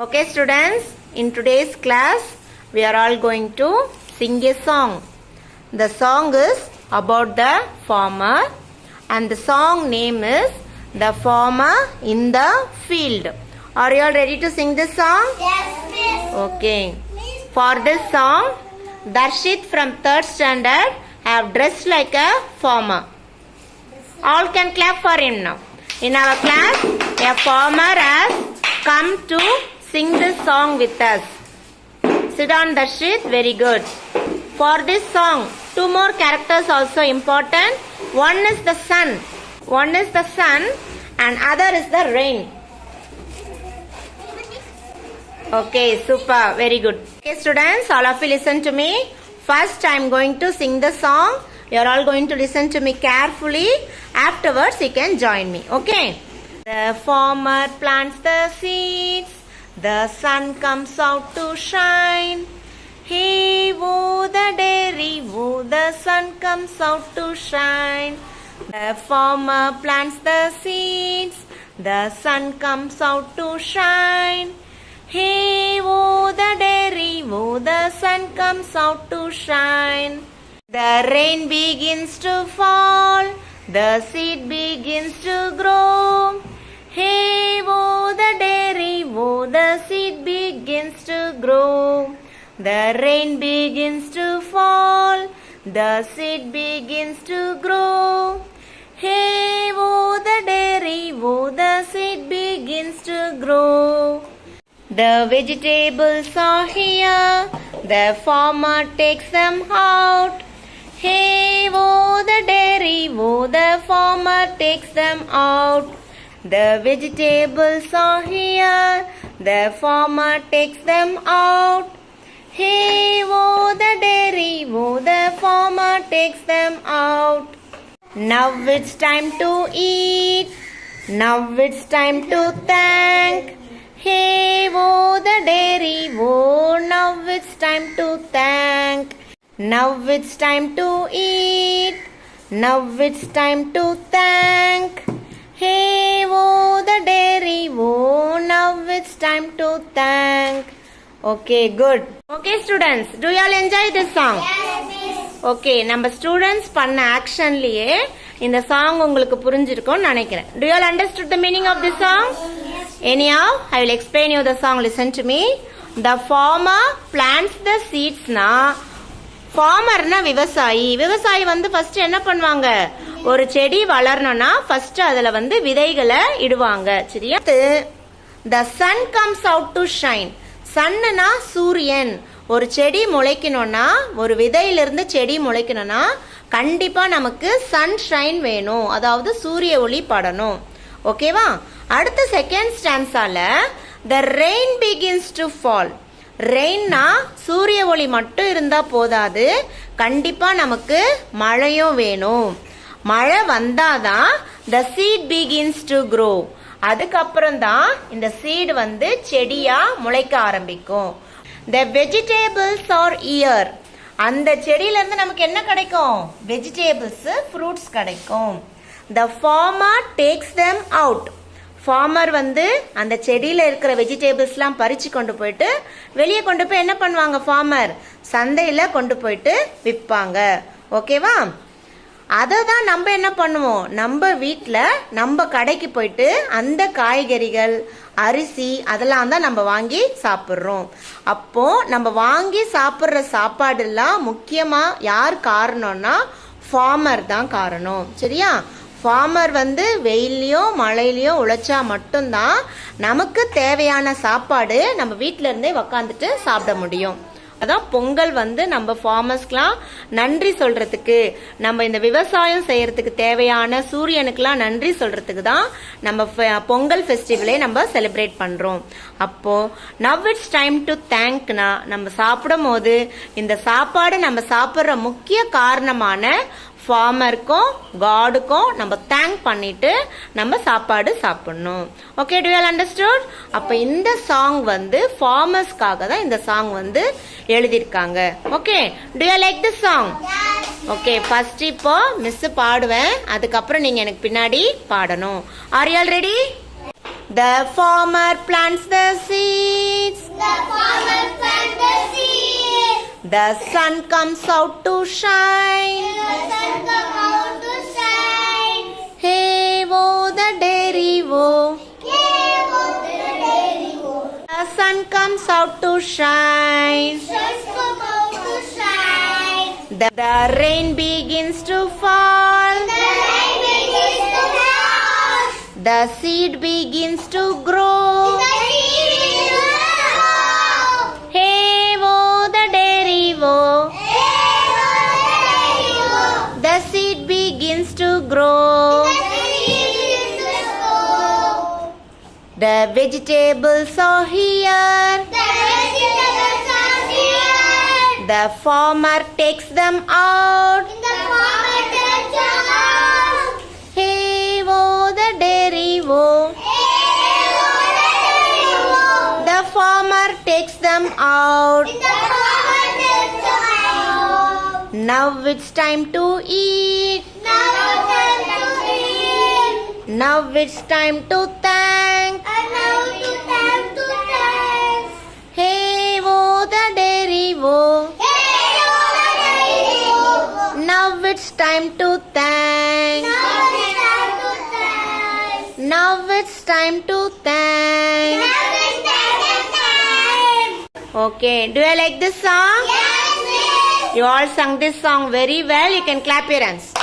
Okay students, in today's class we are all going to sing a song. The song is about the farmer and the song name is The Farmer in the Field. Are you all ready to sing this song? Yes, miss. Okay. For this song, Darshit from 3rd standard have dressed like a farmer. All can clap for him now. In our class, a farmer has come to sing this song with us. Sit down, Darshit. Very good. For this song, two more characters also important. One is the sun. One is the sun and other is the rain. Okay, super. Very good. Okay, students, all of you listen to me. First, I am going to sing the song. You are all going to listen to me carefully. Afterwards, you can join me. Okay. The farmer plants the seeds. The sun comes out to shine. Hey, whoa, the dairy, whoa, the sun comes out to shine. The farmer plants the seeds. The sun comes out to shine. Hey, whoa, the dairy, whoa, the sun comes out to shine. The rain begins to fall. The seed begins to grow. Hey, whoa, the dairy, whoa, the seed begins to grow. The rain begins to fall. The seed begins to grow. Hey, whoa, the dairy, whoa, the seed begins to grow. The vegetables are here. The farmer takes them out. Hey, whoa, the dairy, whoa, the farmer takes them out. The vegetables are here. The farmer takes them out. Hey, whoa, the dairy, whoa, the farmer takes them out. Now it's time to eat. Now it's time to thank. Hey, whoa, the dairy, whoa, now it's time to thank. Now it's time to eat. Now it's time to thank. Hey, whoa, the dairy, whoa, now it's time to thank. Okay, good. Okay, students, do you all enjoy this song? Yes, miss. Okay, நம்ம students பண்ண ஆக்ஷன்லயே இந்த song உங்களுக்கு புரிஞ்சிருக்கும்னு நினைக்கிறேன். Do you all understood the meaning of this song? Anyhow, I will explain you the song. Listen to me. The farmer plants the seeds na. ஃபார்மர்னா விவசாயி. விவசாயி வந்து first என்ன பண்ணுவாங்க, ஒரு செடி வளரணும்னா ஃபர்ஸ்ட் அதுல வந்து விதைகளை இடுவாங்க. சரியா? The sun comes out to shine. சன்னுனா சூரியன். ஒரு செடி முளைக்கணும்னா, ஒரு விதையிலிருந்து செடி முளைக்கணும்னா கண்டிப்பா நமக்கு சன்ஷைன் வேணும், அதாவது சூரிய ஒளி படணும். ஓகேவா? அடுத்த செகண்ட் ஸ்டான்ஸால the rain begins to fall. ரெயின்னா சூரிய ஒளி மட்டும் இருந்தா போதாது, கண்டிப்பா நமக்கு மழையும் வேணும். மழை வந்தாதான் the seed begins to grow. அதுக்கப்புறம் தான் இந்த சீடு வந்து செடியா முளைக்க ஆரம்பிக்கும். The vegetables are here. அந்த செடியில இருந்து நமக்கு என்ன கிடைக்கும்? வெஜிடபிள்ஸ், ஃப்ரூட்ஸ் கிடைக்கும். The farmer takes them out. Farmer வந்து அந்த செடியில இருக்கிற வெஜிடபிள்ஸ்லாம் பறிச்சு கொண்டு போயிட்டு வெளியே கொண்டு போய் என்ன பண்ணுவாங்க? ஃபார்மர் சந்தையில கொண்டு போயிட்டு விற்பாங்க. ஓகேவா? அதை தான் நம்ம என்ன பண்ணுவோம், நம்ம வீட்டில் நம்ம கடைக்கு போயிட்டு அந்த காய்கறிகள், அரிசி அதெல்லாம் தான் நம்ம வாங்கி சாப்பிட்றோம். அப்போ நம்ம வாங்கி சாப்பிட்ற சாப்பாடுலாம் முக்கியமா யார் காரணம்னா ஃபார்மர் தான் காரணம். சரியா? ஃபார்மர் வந்து வெயிலையும் மழையிலையும் உழைச்சா மட்டும்தான் நமக்கு தேவையான சாப்பாடு நம்ம வீட்டில இருந்தே உக்காந்துட்டு சாப்பிட முடியும். அதான் பொங்கல் வந்து நம்ம ஃபார்மர்ஸ்க்குலாம் நன்றி சொல்றதுக்கு, நம்ம இந்த விவசாயம் செய்யறதுக்கு தேவையான சூரியனுக்குலாம் நன்றி சொல்றதுக்கு தான் நம்ம பொங்கல் ஃபெஸ்டிவலே நம்ம செலிப்ரேட் பண்றோம். அப்போ நவ் இட்ஸ் டைம் டு தேங்க்னா, நம்ம சாப்பிடும் போது இந்த சாப்பாடு நம்ம சாப்பிட்ற முக்கிய காரணமான ஃபார்மருக்கும் காடுக்கும் நம்ம தேங்க் பண்ணிட்டு நம்ம சாப்பாடு சாப்பிடணும். Okay, to you all understood? அப்ப இந்த சாங் வந்து ஃபார்மர்ஸ்க்காக தான் இந்த சாங் வந்து எழுதியிருக்காங்க. Okay, to you like this song? Okay, first இப்போ மிஸ் பாடுவேன், அதுக்கப்புறம் நீங்க எனக்கு பின்னாடி பாடணும். Are you all ready? The farmer plants the seed. The sun comes out to shine. Hey, oh, the dairy, oh. The sun comes out to shine. The rain begins to fall. The seed begins to grow. Hey, oh, the dairy, oh. The seed begins to grow. The vegetables are here. The farmer takes them out. Hey, oh, the dairy, oh. The farmer takes them out. Now it's time to eat. Now it's time to thank. Hey, oh, the dairy, oh. Now it's time to thank. Now it's time to thank. Okay, do you like this song? You all sung this song very well. You can clap your hands.